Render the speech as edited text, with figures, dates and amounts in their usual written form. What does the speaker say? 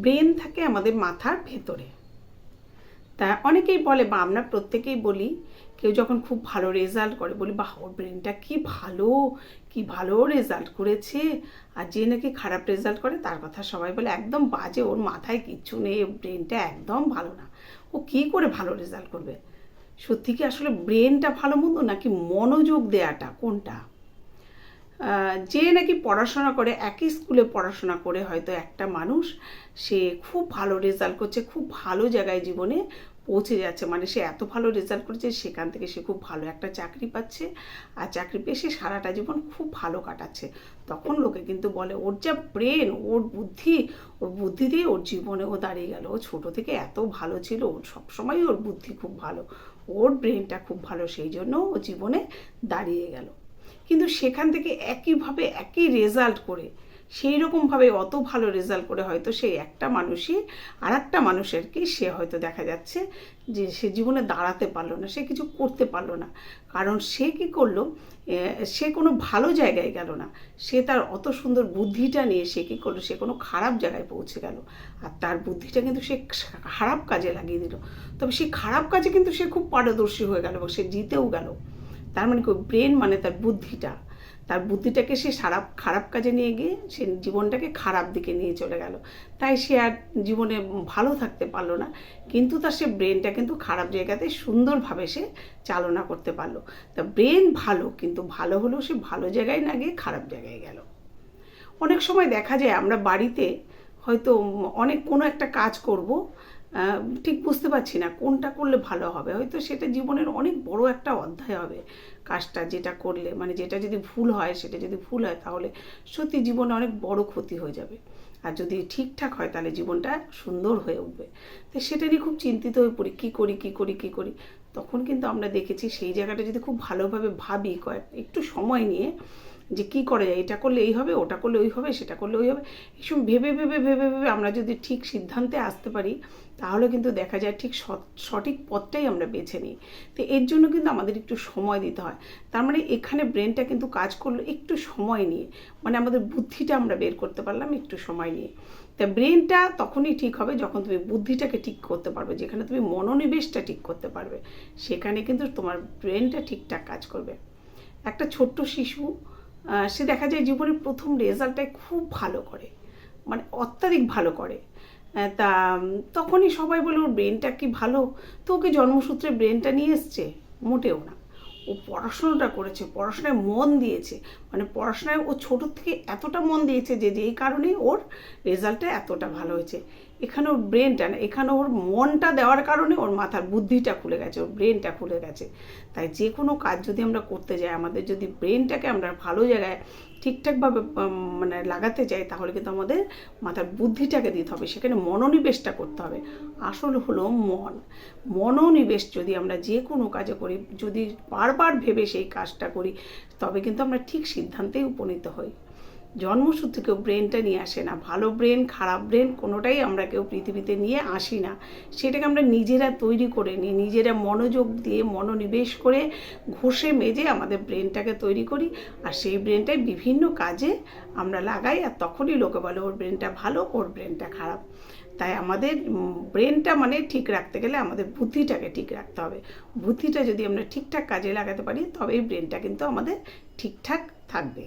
Brain থাকে আমাদের মাথার ভেতরে। তা অনেকেই বলে বা আমরা প্রত্যেকেই বলি, কেউ যখন খুব ভালো রেজাল্ট করে বলি বাহ ওর ব্রেনটা কি ভালো রেজাল্ট করেছে। আর যে নাকি খারাপ রেজাল্ট করে তার কথা সবাই বলে একদম বাজে, ওর মাথায় কিচ্ছু নেই, ব্রেনটা একদম ভালো না, ও কী করে ভালো রেজাল্ট করবে। সত্যি কি আসলে ব্রেনটা ভালো মন্দ নাকি মনোযোগ দেওয়াটা কোনটা? যে নাকি পড়াশোনা করে, একই স্কুলে পড়াশোনা করে হয়তো একটা মানুষ সে খুব ভালো রেজাল্ট করছে, খুব ভালো জায়গায় জীবনে পৌঁছে যাচ্ছে, মানে সে এত ভালো রেজাল্ট করেছে সেখান থেকে সে খুব ভালো একটা চাকরি পাচ্ছে, আর চাকরি পেয়ে সে সারাটা জীবন খুব ভালো কাটাচ্ছে। তখন লোকে কিন্তু বলে ওর যা ব্রেন, ওর বুদ্ধি দিয়ে ওর জীবনে ও দাঁড়িয়ে গেল, ও ছোটো থেকে এত ভালো ছিল, ওর সবসময় ওর বুদ্ধি খুব ভালো, ওর ব্রেনটা খুব ভালো, সেই জন্য ও জীবনে দাঁড়িয়ে গেল। কিন্তু সেখান থেকে একইভাবে একই রেজাল্ট করে, সেই রকমভাবে অত ভালো রেজাল্ট করে হয়তো সেই একটা মানুষই আর একটা মানুষেরকে সে হয়তো দেখা যাচ্ছে যে সে জীবনে দাঁড়াতে পারলো না, সে কিছু করতে পারলো না। কারণ সে কী করলো, সে কোনো ভালো জায়গায় গেল না, সে তার অত সুন্দর বুদ্ধিটা নিয়ে সে কী করলো, সে কোনো খারাপ জায়গায় পৌঁছে গেল, আর তার বুদ্ধিটা কিন্তু সে খারাপ কাজে লাগিয়ে দিল। তবে সেই খারাপ কাজে কিন্তু সে খুব পারদর্শী হয়ে গেল এবং সে জিতেও গেল। তার মানে কি ব্রেন মানে তার বুদ্ধিটাকে সে খারাপ কাজে নিয়ে গিয়ে সে জীবনটাকে খারাপ দিকে নিয়ে চলে গেল, তাই সে আর জীবনে ভালো থাকতে পারলো না। কিন্তু তার সে ব্রেনটা কিন্তু খারাপ জায়গাতে সুন্দরভাবে সে চালনা করতে পারলো। তা ব্রেন ভালো, কিন্তু ভালো হলেও সে ভালো জায়গায় না গিয়ে খারাপ জায়গায় গেল। অনেক সময় দেখা যায় আমরা বাড়িতে হয়তো কোনো একটা কাজ করব, ঠিক বুঝতে পারছি না কোনটা করলে ভালো হবে, হয়তো সেটা জীবনের অনেক বড় একটা অধ্যায় হবে। কাজটা যেটা করলে, মানে যেটা যদি ভুল হয়, তাহলে সত্যি জীবনে অনেক বড় ক্ষতি হয়ে যাবে। আর যদি ঠিকঠাক হয় তাহলে জীবনটা সুন্দর হয়ে উঠবে। তো সেটা নিয়ে খুব চিন্তিত হয়ে পড়ি, কী করি। তখন কিন্তু আমরা দেখেছি সেই জায়গাটা যদি খুব ভালোভাবে ভাবি, একটু সময় নিয়ে যে কী করা যায়, এটা করলে এই হবে, ওটা করলে ওই হবে, সেটা করলে ওই হবে, এইসব ভেবে আমরা যদি ঠিক সিদ্ধান্তে আসতে পারি, তাহলে কিন্তু দেখা যায় ঠিক সঠিক পথটাই আমরা বেছে নিই। তো এর জন্য কিন্তু আমাদের একটু সময় দিতে হয়। তার মানে এখানে ব্রেনটা কিন্তু কাজ করলো একটু সময় নিয়ে, মানে আমাদের বুদ্ধিটা আমরা বের করতে পারলাম একটু সময় নিয়ে। তা ব্রেনটা তখনই ঠিক হবে যখন তুমি বুদ্ধিটাকে ঠিক করতে পারবে, যেখানে তুমি মনোনিবেশটা ঠিক করতে পারবে, সেখানে কিন্তু তোমার ব্রেনটা ঠিকঠাক কাজ করবে। একটা ছোট্ট শিশু, সে দেখা যায় জীবনের প্রথম রেজাল্টটাই খুব ভালো করে, মানে অত্যাধিক ভালো করে। তা তখনই সবাই বলে ওর ব্রেনটা কি ভালো, তো ওকে জন্মসূত্রে ব্রেনটা নিয়ে এসছে? মোটেও না। ও পড়াশোনাটা করেছে, পড়াশোনায় মন দিয়েছে, মানে পড়াশোনায় ও ছোটোর থেকে এতটা মন দিয়েছে যে যেই কারণে ওর রেজাল্টটা এতটা ভালো হয়েছে। এখানে ওর ব্রেনটা না, এখানে ওর মনটা দেওয়ার কারণে ওর মাথার বুদ্ধিটা খুলে গেছে, ওর ব্রেনটা খুলে গেছে। তাই যে কোনো কাজ যদি আমরা করতে যাই, আমাদের যদি ব্রেনটাকে আমরা ভালো জায়গায় ঠিকঠাকভাবে মানে লাগাতে চাই, তাহলে কিন্তু আমাদের মাথার বুদ্ধিটাকে দিতে হবে, সেখানে মনোনিবেশটা করতে হবে। আসল হলো মনোনিবেশ যদি আমরা যে কোনো কাজে করি, যদি বারবার ভেবে সেই কাজটা করি, তবে কিন্তু আমরা ঠিক সিদ্ধান্তেই উপনীত হই। জন্মসূত্রে কেউ ব্রেনটা নিয়ে আসে না, ভালো ব্রেন খারাপ ব্রেন কোনোটাই আমরা কেউ পৃথিবীতে নিয়ে আসি না, সেটাকে আমরা নিজেরা তৈরি করে নিই, নিজেরা মনোযোগ দিয়ে মনোনিবেশ করে ঘষে মেজে আমাদের ব্রেনটাকে তৈরি করি, আর সেই ব্রেনটাই বিভিন্ন কাজে আমরা লাগাই, আর তখনই লোকে বলে ওর ব্রেনটা ভালো, ওর ব্রেনটা খারাপ। তাই আমাদের ব্রেনটা মানে ঠিক রাখতে গেলে আমাদের বুদ্ধিটাকে ঠিক রাখতে হবে। বুদ্ধিটা যদি আমরা ঠিকঠাক কাজে লাগাতে পারি, তবেই ব্রেনটা কিন্তু আমাদের ঠিকঠাক থাকবে।